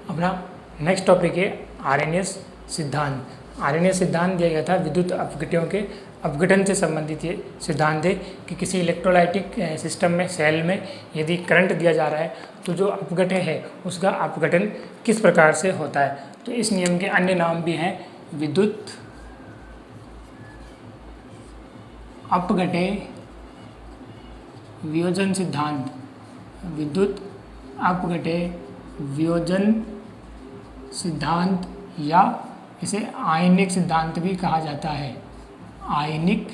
अपना next topic है RNS सिद्धांत। आरएनएस सिद्धांत दिया गया था विद्युत अपघटनों के अपघटन से संबंधित ये सिद्धांत है कि किसी इलेक्ट्रोलाइटिक सिस्टम में सेल में यदि करंट दिया जा रहा है तो जो अपघटन है उसका अपघटन किस प्रकार से होता है। तो इस नियम के अन्य नाम भी हैं विद्युत अपघटन वियोजन सिद्धांत, विद्युत अपघटन वियोजन सिद्धांत, या इसे आयनिक सिद्धांत भी कहा जाता है। आयनिक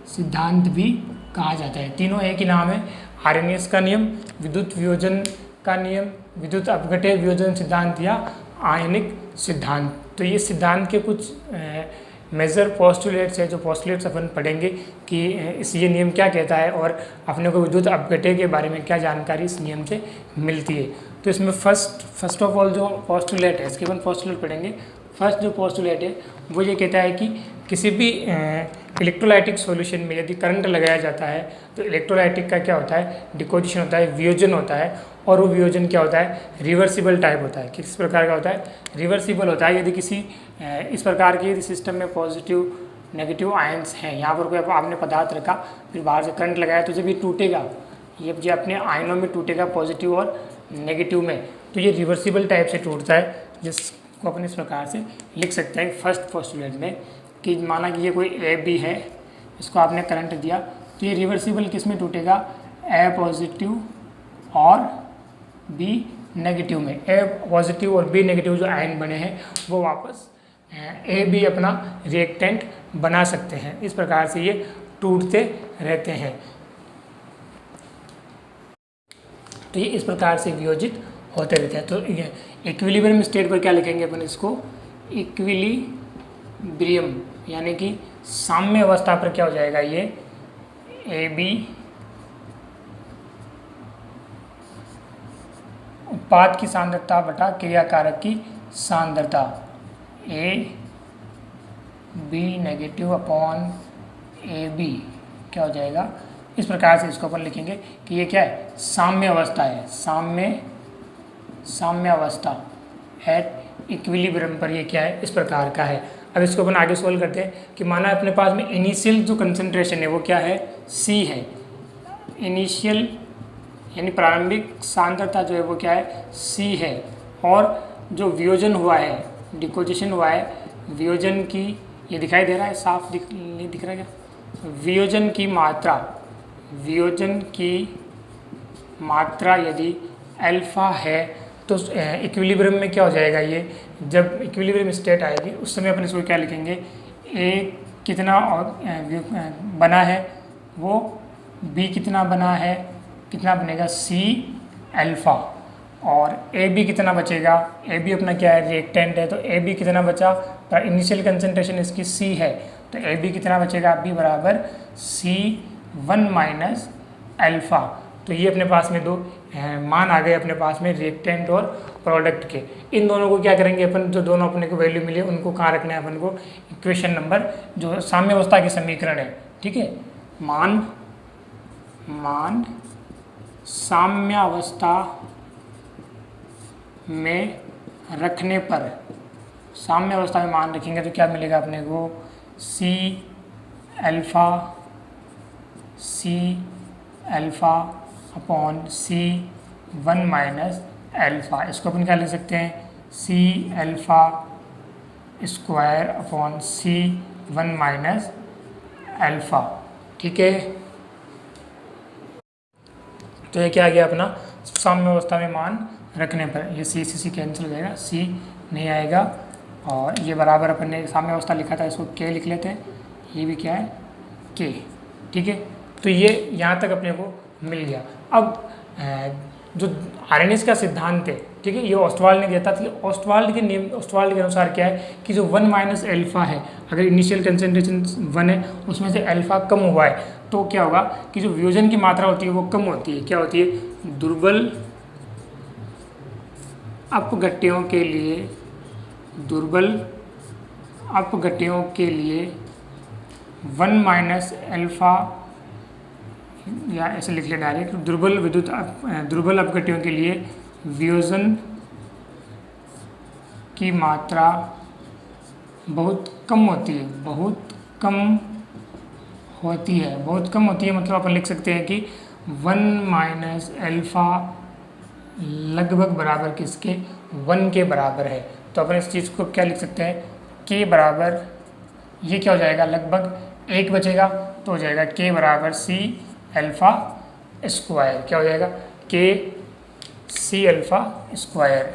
सिद्धांत भी कहा जाता है। तीनों एक ही नाम है, आरएनएस का नियम, विद्युत वियोजन का नियम, विद्युत अपघटन वियोजन सिद्धांत या आयनिक सिद्धांत। तो ये सिद्धांत के कुछ मेजर पोस्टुलेट्स है, जो पोस्टुलेट्स अपन पढ़ेंगे कि इस ये नियम क्या कहता है और अपने को विद्युत अपघटन के बारे में क्या जानकारी इस नियम से मिलती है। तो इसमें फर्स्ट ऑफ ऑल जो पोस्टुलेट है, इसके अपन पोस्टुलेट पढ़ेंगे। फर्स्ट जो पोस्टुलेट है वो ये कहता है कि किसी भी इलेक्ट्रोलाइटिक सॉल्यूशन में यदि करंट लगाया जाता है तो इलेक्ट्रोलाइटिक का क्या होता है, डिपोजिशन होता है, वियोजन होता है, और वो वियोजन क्या होता है, रिवर्सिबल टाइप होता है। किस प्रकार का होता है, रिवर्सिबल होता है। यदि किसी इस प्रकार के सिस्टम में पॉजिटिव नेगेटिव आयंस हैं, यहाँ पर कोई आपने पदार्थ रखा फिर बाहर से करंट लगाया तो जब ये टूटेगा, ये अपने आयनों में टूटेगा पॉजिटिव और नेगेटिव में, तो ये रिवर्सिबल टाइप से टूटता है, जिसको अपन इस प्रकार से लिख सकते हैं फर्स्ट पोस्टुलेट में कि माना कि ये कोई ए बी है, इसको आपने करंट दिया तो ये रिवर्सिबल किस में टूटेगा, ए पॉजिटिव और बी नेगेटिव में। ए पॉजिटिव और बी नेगेटिव जो आयन बने हैं वो वापस ए बी अपना रिएक्टेंट बना सकते हैं। इस प्रकार से ये टूटते रहते हैं। तो ये इस प्रकार से वियोजित होते रहते हैं। तो ये इक्विलिब्रियम स्टेट पर क्या लिखेंगे अपन इसको, इक्विलिब्रियम यानी कि साम्य अवस्था पर क्या हो जाएगा, ये ए बी उत्पाद की सांद्रता बटा क्रियाकारक की सांद्रता, A B negative upon A B क्या हो जाएगा, इस प्रकार से इसको अपन लिखेंगे कि ये क्या है, साम्य अवस्था है। साम्य अवस्था एट इक्विलिब्रियम पर ये क्या है, इस प्रकार का है। अब इसको अपन आगे सोल्व करते हैं कि माना अपने पास में इनिशियल जो कंसंट्रेशन है वो क्या है, सी है। इनिशियल यानी प्रारंभिक सांद्रता जो है वो क्या है, सी है, और जो वियोजन हुआ है, डिपोजिशन हुआ है, वियोजन की, ये दिखाई दे रहा है साफ, नहीं दिख रहा है क्या, वियोजन की मात्रा यदि अल्फा है तो इक्विलिब्रियम में क्या हो जाएगा, ये जब इक्विलिब्रियम स्टेट आएगी उस समय अपन इसको क्या लिखेंगे, ए कितना बना है वो बी कितना बना है, कितना बनेगा सी अल्फा, और ए बी कितना बचेगा, ए बी अपना क्या है, रिएक्टेंट है, तो ए बी कितना बचा, तो इनिशियल कंसंट्रेशन इसकी सी है तो ए बी कितना बचेगा, बी बराबर सी वन माइनस अल्फा। तो ये अपने पास में दो मान आ गए अपने पास में रिएक्टेंट और प्रोडक्ट के। इन दोनों को क्या करेंगे अपन, जो दोनों अपने को वैल्यू मिले उनको कहाँ रखना है अपन को, इक्वेशन नंबर जो साम्य अवस्था के समीकरण है, ठीक है, मान साम्य अवस्था में रखने पर, साम्य अवस्था में मान रखेंगे तो क्या मिलेगा अपने को, सी अल्फा अपॉन सी वन माइनस अल्फा। इसको अपन क्या लिख सकते हैं, सी अल्फा स्क्वायर अपॉन सी वन माइनस अल्फा, ठीक है। तो ये क्या आ गया अपना, साम्य अवस्था में मान रखने पर, ये सी कैंसिल हो जाएगा, सी नहीं आएगा, और ये बराबर अपन ने साम्य अवस्था लिखा था इसको के लिख लेते हैं, ये भी क्या है के, ठीक है। तो ये यहाँ तक अपने को मिल गया। अब जो आरएनएस का सिद्धांत है, ठीक है, ये ऑस्टवाल्ड ने दिया था। तो ऑस्टवाल्ड के अनुसार क्या है कि जो वन माइनस अल्फा है, अगर इनिशियल कंसंट्रेशन 1 है उसमें से अल्फा कम हुआ है तो क्या होगा कि जो वियोजन की मात्रा होती है वो कम होती है। क्या होती है, दुर्बल अपघट्यों के लिए 1 माइनस अल्फा, या ऐसे लिख ले डायरेक्ट, दुर्बल अपघट्यों के लिए वियोजन की मात्रा बहुत कम होती है, बहुत कम होती है, बहुत कम होती है, मतलब अपन लिख सकते हैं कि 1 माइनस एल्फ़ा लगभग बराबर किसके, 1 के बराबर है। तो अपन इस चीज़ को क्या लिख सकते हैं, के बराबर, ये क्या हो जाएगा, लगभग 1 बचेगा तो हो जाएगा के बराबर सी अल्फ़ा स्क्वायर, क्या हो जाएगा, के सी अल्फ़ा स्क्वायर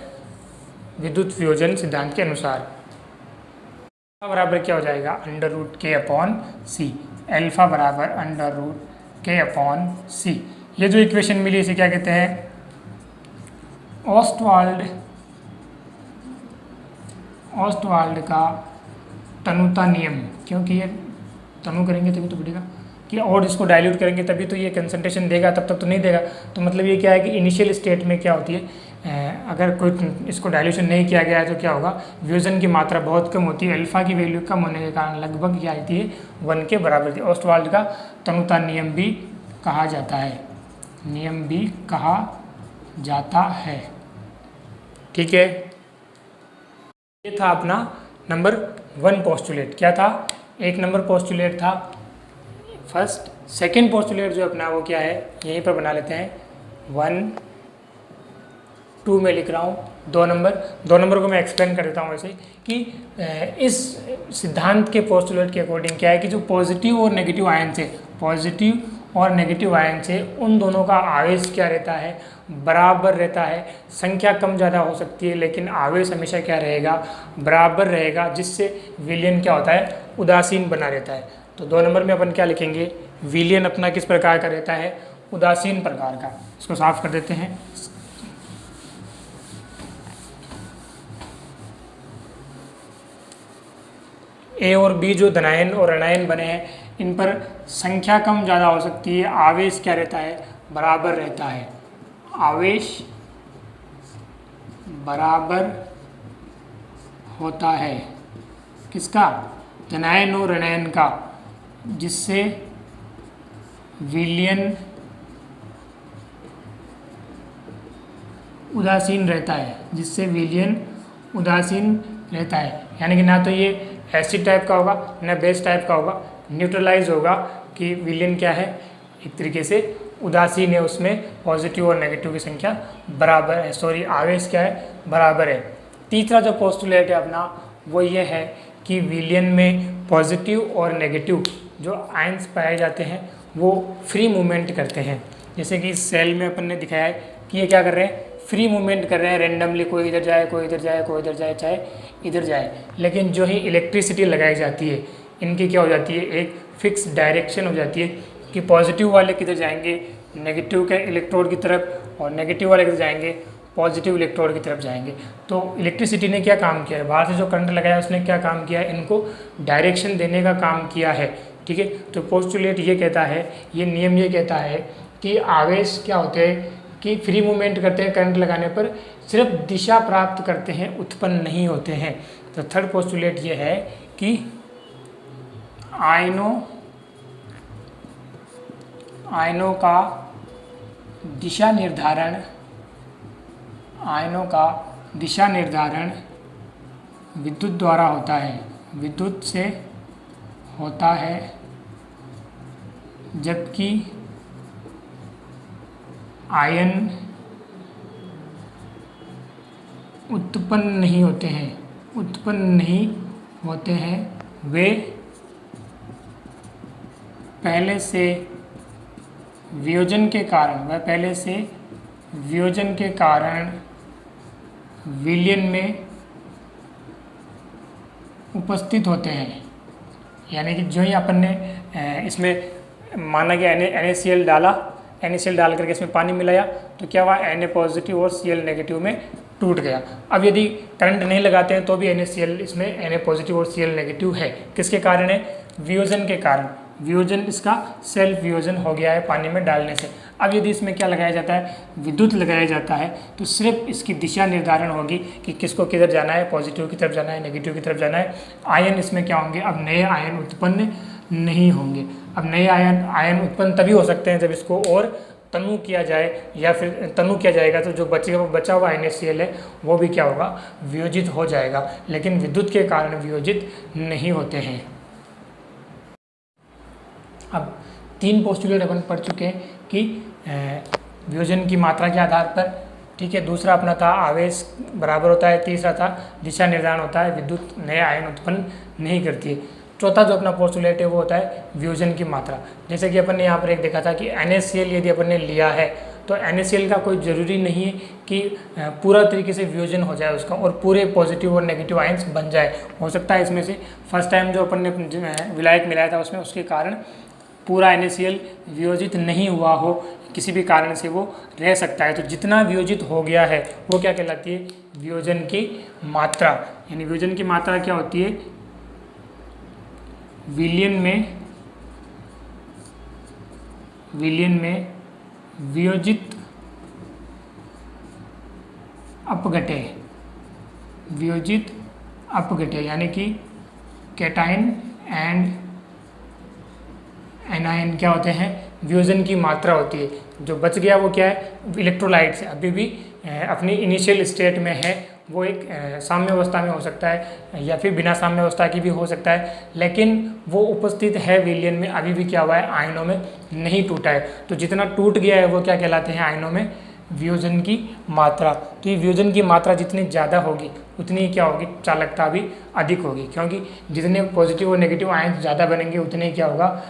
विद्युत वियोजन सिद्धांत के अनुसार। बराबर क्या हो जाएगा, अंडर रूट के अपॉन सी, एल्फा बराबर अंडर रूट के अपॉन सी। ये जो इक्वेशन मिली इसे क्या कहते हैं, ऑस्टवाल्ड का तनुता नियम, क्योंकि ये तनु करेंगे तभी तो बढ़ेगा, कि और इसको डाइल्यूट करेंगे तभी तो ये कंसंट्रेशन देगा, तब तक तो नहीं देगा। तो मतलब ये क्या है कि इनिशियल स्टेट में क्या होती है, अगर कोई इसको डाइल्यूशन नहीं किया गया है तो क्या होगा, वियोजन की मात्रा बहुत कम होती है, अल्फा की वैल्यू कम होने के कारण लगभग क्या आती है, 1 के बराबर थी। ऑस्टवाल्ड का तनुता नियम भी कहा जाता है, नियम भी कहा जाता है, ठीक है। ये था अपना नंबर 1 पोस्टुलेट। क्या था, 1 नंबर पोस्टुलेट था फर्स्ट। सेकंड पोस्टुलेट जो अपना वो क्या है, यहीं पर बना लेते हैं, 1 2 में लिख रहा हूँ, 2 नंबर को मैं एक्सप्लेन कर देता हूँ वैसे कि इस सिद्धांत के पोस्टुलेट के अकॉर्डिंग क्या है कि जो पॉजिटिव और नेगेटिव आयन से, पॉजिटिव और नेगेटिव आयन से उन दोनों का आवेश क्या रहता है, बराबर रहता है। संख्या कम ज़्यादा हो सकती है लेकिन आवेश हमेशा क्या रहेगा, बराबर रहेगा, जिससे विलयन क्या होता है, उदासीन बना रहता है। तो 2 नंबर में अपन क्या लिखेंगे, विलयन अपना किस प्रकार का रहता है, उदासीन प्रकार का। इसको साफ कर देते हैं। ए और बी जो धनायन और ऋणायन बने हैं, इन पर संख्या कम ज़्यादा हो सकती है, आवेश क्या रहता है, बराबर रहता है, आवेश बराबर होता है, किसका, धनायन और ऋणायन का, जिससे विलयन उदासीन रहता है, जिससे विलयन उदासीन रहता है। यानी कि ना तो ये एसिड टाइप का होगा ना बेस टाइप का होगा, न्यूट्रलाइज होगा, कि विलयन क्या है, एक तरीके से उदासीन है, उसमें पॉजिटिव और नेगेटिव की संख्या बराबर है, सॉरी आवेश क्या है, बराबर है। तीसरा जो पोस्टुलेट है अपना वो ये है कि विलयन में पॉजिटिव और नेगेटिव जो आयंस पाए जाते हैं वो फ्री मूवमेंट करते हैं। जैसे कि इस सेल में अपन ने दिखाया है कि ये क्या कर रहे हैं, फ्री मूवमेंट कर रहे हैं, रेंडमली, कोई इधर जाए कोई इधर जाए कोई इधर जाए चाहे इधर जाए। लेकिन जो ही इलेक्ट्रिसिटी लगाई जाती है इनकी क्या हो जाती है, एक फिक्स डायरेक्शन हो जाती है कि पॉजिटिव वाले किधर जाएंगे, नेगेटिव के इलेक्ट्रोड की तरफ, और नेगेटिव वाले किधर जाएंगे, पॉजिटिव इलेक्ट्रोड की तरफ जाएंगे। तो इलेक्ट्रिसिटी ने क्या काम किया है, बाहर से जो करंट लगाया उसने क्या काम किया है, इनको डायरेक्शन देने का काम किया है, ठीक है। तो पोस्टुलेट ये कहता है, ये नियम ये कहता है कि आवेश क्या होते हैं कि फ्री मूवमेंट करते हैं, करंट लगाने पर सिर्फ दिशा प्राप्त करते हैं, उत्पन्न नहीं होते हैं। तो थर्ड पोस्टुलेट ये है कि आयनों का दिशा निर्धारण विद्युत द्वारा होता है, विद्युत से होता है, जबकि आयन उत्पन्न नहीं होते हैं, वे पहले से वियोजन के कारण विलयन में उपस्थित होते हैं। यानी कि जो ही अपन ने इसमें माना कि NaCl डाला, NaCl डाल करके इसमें पानी मिलाया तो क्या हुआ, Na पॉजिटिव और Cl नेगेटिव में टूट गया। अब यदि करंट नहीं लगाते हैं तो भी NaCl इसमें Na पॉजिटिव और Cl नेगेटिव है, किसके कारण है, वियोजन के कारण। वियोजन इसका सेल्फ वियोजन हो गया है पानी में डालने से। अब यदि इसमें क्या लगाया जाता है, विद्युत लगाया जाता है, तो सिर्फ इसकी दिशा निर्धारण होगी कि किसको किधर जाना है, पॉजिटिव की तरफ जाना है, नेगेटिव की तरफ जाना है। आयन इसमें क्या होंगे, अब नए आयन उत्पन्न नहीं होंगे। अब नए आयन उत्पन्न तभी हो सकते हैं जब इसको और तनु किया जाए या फिर तनु किया जाएगा तो जो बचा हुआ NaCl है वो भी क्या होगा, वियोजित हो जाएगा, लेकिन विद्युत के कारण वियोजित नहीं होते हैं। अब 3 पोस्टुलेट अपन पढ़ चुके हैं कि वियोजन की मात्रा के आधार पर, ठीक है, दूसरा अपना था आवेश बराबर होता है, तीसरा था दिशा निर्धारण होता है, विद्युत नए आयन उत्पन्न नहीं करती है, चौथा जो अपना पोस्टुलेट है वो होता है वियोजन की मात्रा। जैसे कि अपन ने यहाँ पर एक देखा था कि NaCl यदि अपन ने लिया है तो NaCl का कोई ज़रूरी नहीं है कि पूरा तरीके से वियोजन हो जाए उसका और पूरे पॉजिटिव और नेगेटिव आयन्स बन जाए। हो सकता है इसमें से फर्स्ट टाइम जो अपन ने विलायक मिलाया था उसमें उसके कारण पूरा NaCl वियोजित नहीं हुआ हो, किसी भी कारण से वो रह सकता है। तो जितना वियोजित हो गया है वो क्या कहलाती है, वियोजन की मात्रा। यानी वियोजन की मात्रा क्या होती है, विलयन में वियोजित अपघटे यानी कि कैटायन एंड एनायन क्या होते हैं, वियोजन की मात्रा होती है। जो बच गया वो क्या है, इलेक्ट्रोलाइट से अभी भी अपनी इनिशियल स्टेट में है, वो एक साम्य अवस्था में हो सकता है या फिर बिना साम्य अवस्था की भी हो सकता है, लेकिन वो उपस्थित है विलयन में, अभी भी क्या हुआ है, आयनों में नहीं टूटा है। तो जितना टूट गया है वो क्या कहलाते हैं, आयनों में वियोजन की मात्रा। तो ये वियोजन की मात्रा जितनी ज़्यादा होगी उतनी क्या होगी, चालकता भी अधिक होगी, क्योंकि जितने पॉजिटिव और नेगेटिव आयन ज़्यादा बनेंगे उतने क्या होगा,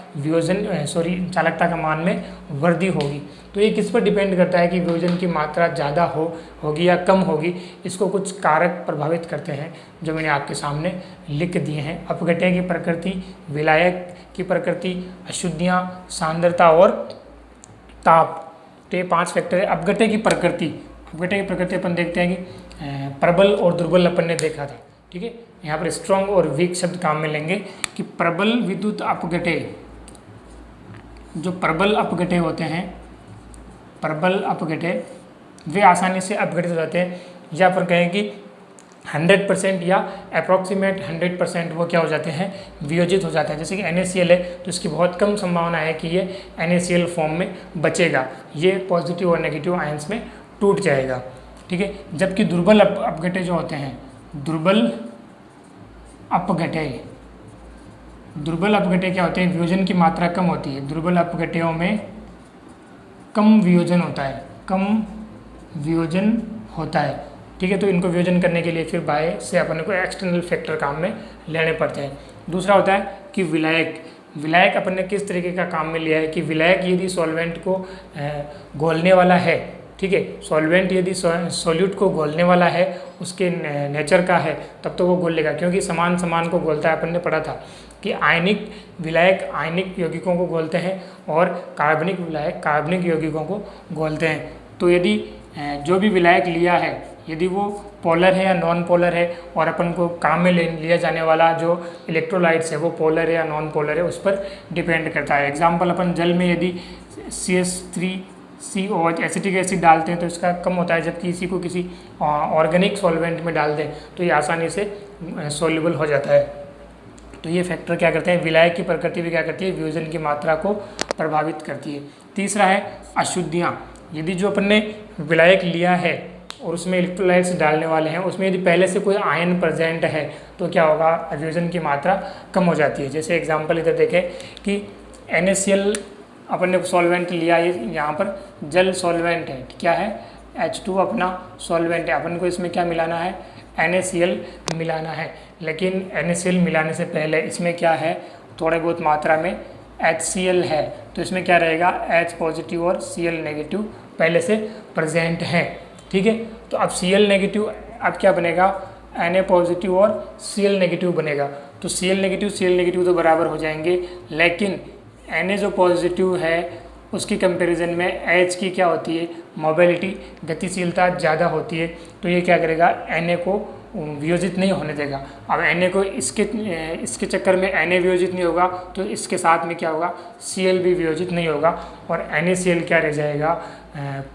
चालकता का मान में वृद्धि होगी। तो ये किस पर डिपेंड करता है कि वियोजन की मात्रा ज़्यादा होगी या कम होगी। इसको कुछ कारक प्रभावित करते हैं जो मैंने आपके सामने लिख दिए हैं। अपघटय की प्रकृति, विलायक की प्रकृति, अशुद्धियाँ, सांद्रता और ताप, तो ये 5 फैक्टर है। अपघटय की प्रकृति अपन देखते हैं कि प्रबल और दुर्बल अपन ने देखा था, ठीक है। यहाँ पर स्ट्रॉन्ग और वीक शब्द काम में लेंगे कि प्रबल विद्युत अपघटय, जो प्रबल अपघटय होते हैं, प्रबल अपघटय वे आसानी से अपघटित हो जाते हैं, या फिर कहें कि 100% या अप्रॉक्सीमेट 100% वो क्या हो जाते हैं, वियोजित हो जाते हैं। जैसे कि NaCl है तो इसकी बहुत कम संभावना है कि ये NaCl फॉर्म में बचेगा, ये पॉजिटिव और नेगेटिव आयंस में टूट जाएगा, ठीक है। जबकि दुर्बल अपघटय जो होते हैं, दुर्बल अपघटय क्या होते हैं, वियोजन की मात्रा कम होती है। दुर्बल अपघटयों में कम वियोजन होता है, ठीक है। तो इनको वियोजन करने के लिए फिर बाहर से अपन को एक्सटर्नल फैक्टर काम में लेने पड़ते हैं। दूसरा होता है कि विलायक अपन ने किस तरीके का काम में लिया है कि विलायक यदि सॉल्वेंट को घोलने वाला है, ठीक है, सॉल्वेंट यदि सॉल्यूट को घोलने वाला है, उसके नेचर का है, तब तो वो घोल लेगा, क्योंकि समान को घोलता है। अपन ने पढ़ा था कि आयनिक विलायक आयनिक यौगिकों को घोलते हैं और कार्बनिक विलायक कार्बनिक यौगिकों को घोलते हैं। तो यदि जो भी विलायक लिया है, यदि वो पोलर है या नॉन पोलर है, और अपन को काम में लिया जाने वाला जो इलेक्ट्रोलाइट्स है वो पोलर है या नॉन पोलर है, उस पर डिपेंड करता है। एग्जाम्पल, अपन जल में यदि CH3COH एसिटिक एसिड डालते हैं तो इसका कम होता है, जबकि इसी को किसी ऑर्गेनिक सॉल्वेंट में डाल दें तो ये आसानी से सोल्यूबल हो जाता है। तो ये फैक्टर क्या करते हैं, विलायक की प्रकृति भी क्या करती है, वियोजन की मात्रा को प्रभावित करती है। तीसरा है अशुद्धियाँ। यदि जो अपन ने विलायक लिया है और उसमें इलेक्ट्रोलाइट्स डालने वाले हैं, उसमें यदि पहले से कोई आयन प्रेजेंट है तो क्या होगा, वियोजन की मात्रा कम हो जाती है। जैसे एग्जांपल इधर देखें कि NaCl अपन ने सॉल्वेंट लिया, ये यहाँ पर जल सॉल्वेंट है, क्या है, H2 अपना सॉल्वेंट है। अपन को इसमें क्या मिलाना है, NaCl मिलाना है, लेकिन NaCl मिलाने से पहले इसमें क्या है, थोड़े बहुत मात्रा में HCl है, तो इसमें क्या रहेगा, H पॉजिटिव और Cl नेगेटिव पहले से प्रेजेंट है, ठीक है। तो अब Cl नेगेटिव अब क्या बनेगा, Na पॉजिटिव और Cl नेगेटिव बनेगा। तो Cl नेगेटिव तो बराबर हो जाएंगे, लेकिन Na जो पॉजिटिव है उसकी कंपैरिजन में H की क्या होती है, मोबिलिटी गतिशीलता ज़्यादा होती है, तो ये क्या करेगा, Na को वियोजित नहीं होने देगा। अब Na को इसके चक्कर में Na वियोजित नहीं होगा तो इसके साथ में क्या होगा, Cl भी वियोजित नहीं होगा, और NaCl क्या रह जाएगा,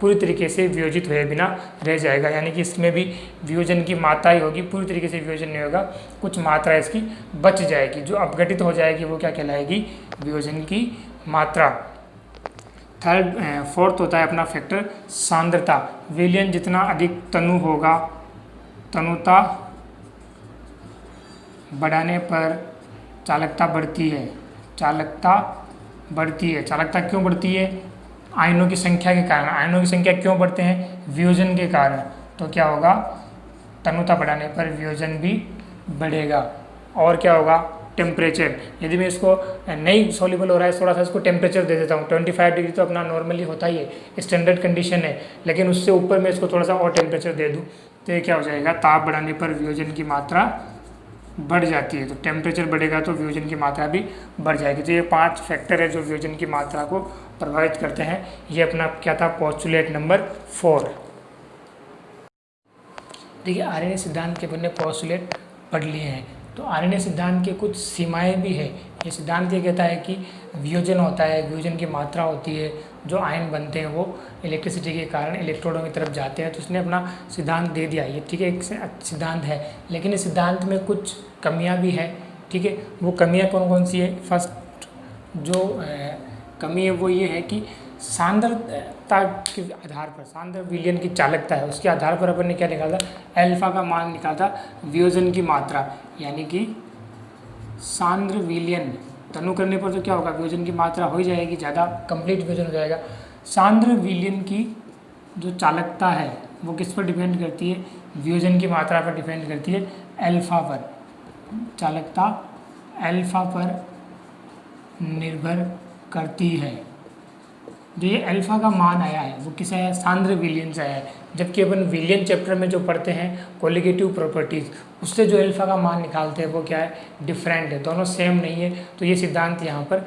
पूरी तरीके से वियोजित हुए बिना रह जाएगा। यानी कि इसमें भी वियोजन की मात्रा ही होगी, पूरी तरीके से वियोजन नहीं होगा, कुछ मात्रा इसकी बच जाएगी, जो अपघटित हो जाएगी वो क्या कहलाएगी, वियोजन की मात्रा। फोर्थ होता है अपना फैक्टर सांद्रता। विलयन जितना अधिक तनु होगा, तनुता बढ़ाने पर चालकता बढ़ती है। चालकता बढ़ती है। चालकता क्यों बढ़ती है? आयनों की संख्या के कारण। आयनों की संख्या क्यों बढ़ते हैं? वियोजन के कारण। तो क्या होगा? तनुता बढ़ाने पर वियोजन भी बढ़ेगा। और क्या होगा? टेम्परेचर। यदि मैं इसको नहीं सॉल्युबल हो रहा है, थोड़ा सा इसको टेम्परेचर दे देता हूँ। 25 डिग्री तो अपना नॉर्मली होता ही है, स्टैंडर्ड कंडीशन है, लेकिन उससे ऊपर मैं इसको थोड़ा सा और टेम्परेचर दे दूँ तो ये क्या हो जाएगा? ताप बढ़ाने पर वियोजन की मात्रा बढ़ जाती है। तो टेम्परेचर बढ़ेगा तो वियोजन की मात्रा भी बढ़ जाएगी। तो ये 5 फैक्टर है जो वियोजन की मात्रा को प्रभावित करते हैं। ये अपना क्या था? Postulate number 4। देखिए, आरएनए सिद्धांत के अपने पोस्टुलेट पढ़ लिए हैं। तो आरएनए सिद्धांत के कुछ सीमाएं भी है। ये सिद्धांत ये कहता है कि वियोजन होता है, वियोजन की मात्रा होती है, जो आयन बनते हैं वो इलेक्ट्रिसिटी के कारण इलेक्ट्रोडों की तरफ जाते हैं। तो उसने अपना सिद्धांत दे दिया। ये ठीक है, एक सिद्धांत है, लेकिन इस सिद्धांत में कुछ कमियां भी है। ठीक है, वो कमियां कौन कौन सी है? फर्स्ट जो कमी है वो ये है कि सांद्रता के आधार पर, सांद्र विलयन की चालकता है, उसके आधार पर अपन ने क्या निकाला? अल्फा का मान निकाला, वियोजन की मात्रा। यानी कि सांद्र विलयन तनु करने पर तो क्या होगा? वियोजन की मात्रा हो ही जाएगी, ज़्यादा कंप्लीट वियोजन हो जाएगा। सांद्र विलयन की जो चालकता है वो किस पर डिपेंड करती है? वियोजन की मात्रा पर डिपेंड करती है, अल्फा पर। चालकता अल्फा पर निर्भर करती है। जो ये अल्फा का मान आया है वो किस आया है? सांद्र विलयन से आया है। जबकि अपन विलयन चैप्टर में जो पढ़ते हैं कोलिगेटिव प्रॉपर्टीज़, उससे जो अल्फा का मान निकालते हैं वो क्या है? डिफरेंट है, दोनों सेम नहीं है। तो ये सिद्धांत यहाँ पर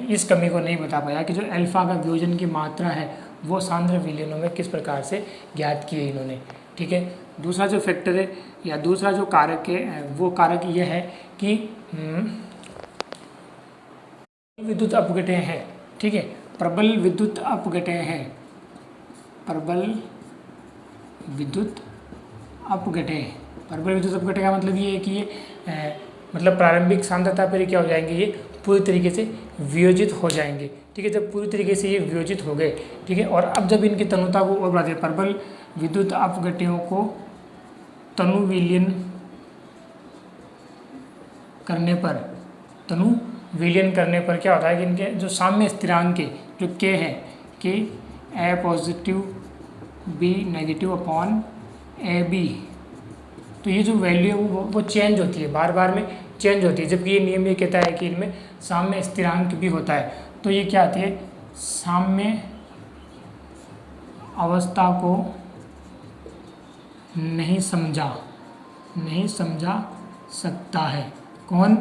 इस कमी को नहीं बता पाया कि जो अल्फा का वियोजन की मात्रा है वो सांद्र विलयनों में किस प्रकार से ज्ञात की है इन्होंने। ठीक है, दूसरा जो फैक्टर है या दूसरा जो कारक है वो कारक ये है कि विद्युत अपघटन है। ठीक है, प्रबल विद्युत अपघटन है। प्रबल विद्युत अपघटन। प्रबल विद्युत अपघटन का मतलब ये है कि ये मतलब प्रारंभिक सांद्रता पर क्या हो जाएंगे? ये पूरी तरीके से वियोजित हो जाएंगे। ठीक है, जब पूरी तरीके से ये वियोजित हो गए, ठीक है, और अब जब इनकी तनुता को और बढ़ाते हैं, प्रबल विद्युत अपघटनों को तनु विलयन करने पर, तनु विलयन करने पर क्या होता है कि इनके जो साम्य स्थिरांक के जो के है, के A positive B negative upon A B, तो ये जो वैल्यू है वो चेंज होती है, बार बार में चेंज होती है। जबकि ये नियम ये कहता है कि इनमें साम्य स्थिरांक भी होता है। तो ये क्या आती है? साम्य अवस्था को नहीं समझा सकता है। कौन?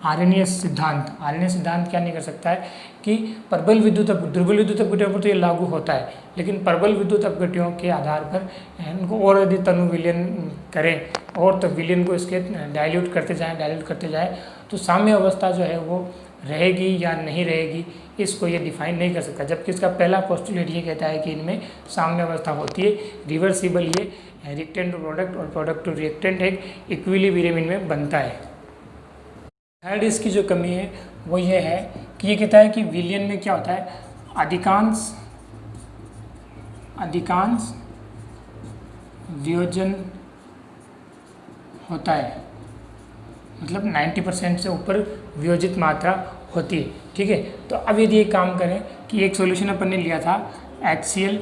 आरएनए सिद्धांत। आरएनए सिद्धांत क्या नहीं कर सकता है कि प्रबल विद्युत दुर्बल विद्युत अपघटनों पर तो ये लागू होता है, लेकिन प्रबल विद्युत अपघटनों के आधार पर इनको और यदि तनु विलयन करें और तो विलयन को इसके डाइल्यूट करते जाएं तो साम्य अवस्था जो है वो रहेगी या नहीं रहेगी, इसको ये डिफाइन नहीं कर सकता। जबकि इसका पहला पोस्टुलेट ये कहता है कि इनमें साम्य अवस्था होती है, रिवर्सिबल ये रिएक्टेंट टू प्रोडक्ट और प्रोडक्ट टू रिएक्टेंट एक इक्विलिब्रियम इनमें बनता है। थर्ड इसकी जो कमी है वो ये है कि ये कहता है कि विलयन में क्या होता है? अधिकांश वियोजन होता है, मतलब 90% से ऊपर वियोजित मात्रा होती है। ठीक है, तो अब यदि ये काम करें कि एक सॉल्यूशन अपन ने लिया था HCl,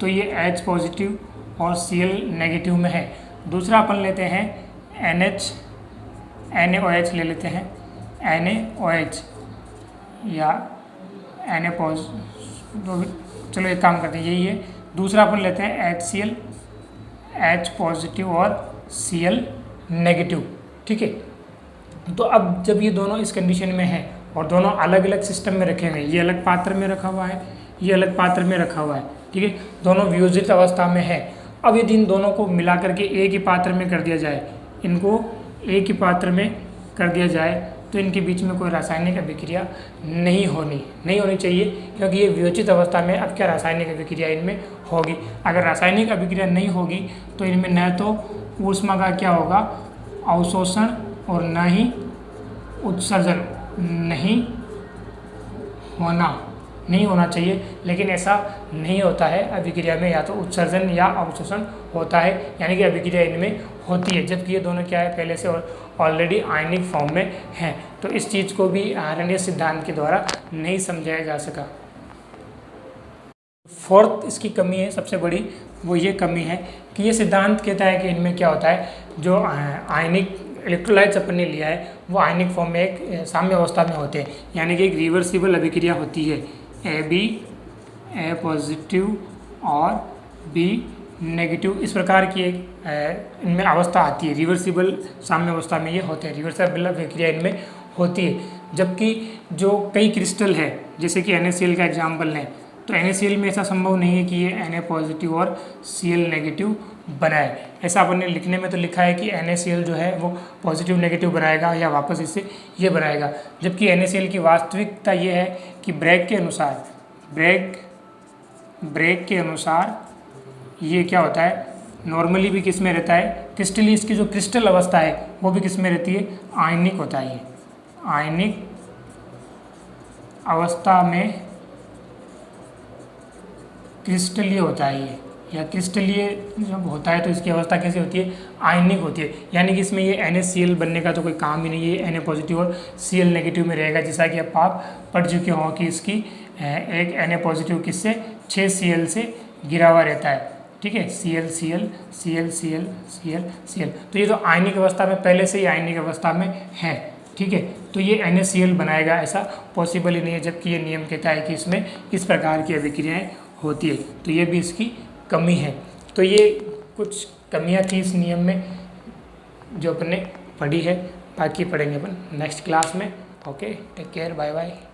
तो ये H पॉजिटिव और Cl नेगेटिव में है। दूसरा अपन लेते हैं NaOH ले लेते हैं, NaOH या Na पॉजिटिव, चलो एक काम करते हैं, यही है। दूसरा अपन लेते हैं HCl, H पॉजिटिव और Cl नेगेटिव। ठीक है, तो अब जब ये दोनों इस कंडीशन में है और दोनों अलग अलग सिस्टम में रखे हुए हैं, ये अलग पात्र में रखा हुआ है, ये अलग पात्र में रखा हुआ है, ठीक है, दोनों वियोजित अवस्था में है। अब यदि इन दोनों को मिला करके एक ही पात्र में कर दिया जाए, इनको एक ही पात्र में कर दिया जाए, तो इनके बीच में कोई रासायनिक अभिक्रिया नहीं होनी चाहिए, क्योंकि ये वियोजित अवस्था में अब क्या रासायनिक अभिक्रिया इनमें होगी। अगर रासायनिक अभिक्रिया नहीं होगी तो इनमें न तो ऊष्मा का क्या होगा, अवशोषण, और न ही उत्सर्जन नहीं होना चाहिए, लेकिन ऐसा नहीं होता है। अभिक्रिया में या तो उत्सर्जन या अवशोषण होता है, यानी कि अभिक्रिया इनमें होती है, जबकि ये दोनों क्या है, पहले से ऑलरेडी आयनिक फॉर्म में हैं। तो इस चीज़ को भी आर्हेनियस सिद्धांत के द्वारा नहीं समझाया जा सका। फोर्थ इसकी कमी है सबसे बड़ी, वो ये कमी है कि ये सिद्धांत कहता है कि इनमें क्या होता है, जो आयनिक इलेक्ट्रोलाइट्स अपन ने लिया है वो आयनिक फॉर्म में एक साम्य अवस्था में होते हैं, यानी कि एक रिवर्सिबल अभिक्रिया होती है, ए पॉजिटिव और बी नेगेटिव, इस प्रकार की एक इनमें अवस्था आती है, रिवर्सिबल साम्य अवस्था में ये होते हैं, रिवर्सिबल अभिक्रिया इनमें होती है। जबकि जो कई क्रिस्टल है, जैसे कि NaCl का एग्जाम्पल लें, तो NaCl में ऐसा संभव नहीं है कि ये Na पॉजिटिव और Cl नेगेटिव बनाए। ऐसा अपन ने लिखने में तो लिखा है कि NaCl जो है वो पॉजिटिव नेगेटिव बनाएगा या वापस इससे ये बनाएगा, जबकि NaCl की वास्तविकता ये है कि ब्रैग के अनुसार ये क्या होता है, नॉर्मली भी किस में रहता है, क्रिस्टली, इसकी जो क्रिस्टल अवस्था है वो भी किस में रहती है, आयनिक होता है। ये आयनिक अवस्था में क्रिस्टलीय होता है ये, या क्रिस्टलीय जब होता है तो इसकी अवस्था कैसी होती है, आयनिक होती है, यानी कि इसमें ये NaCl बनने का तो कोई काम ही नहीं है, Na पॉजिटिव और Cl नेगेटिव में रहेगा। जैसा कि अब आप पढ़ चुके हो कि इसकी एक Na पॉजिटिव किससे 6 Cl से गिरा हुआ रहता है, ठीक है, Cl, तो ये तो आयनिक अवस्था में पहले से ही आयनिक अवस्था में है, ठीक है। तो ये NaCl बनाएगा ऐसा पॉसिबल ही नहीं है, जबकि ये नियम कहता है कि इसमें इस प्रकार की अभिक्रियाएं होती है, तो ये भी इसकी कमी है। तो ये कुछ कमियां थी इस नियम में जो अपन ने पढ़ी है, बाकी पढ़ेंगे अपन नेक्स्ट क्लास में। Okay, take care, bye bye.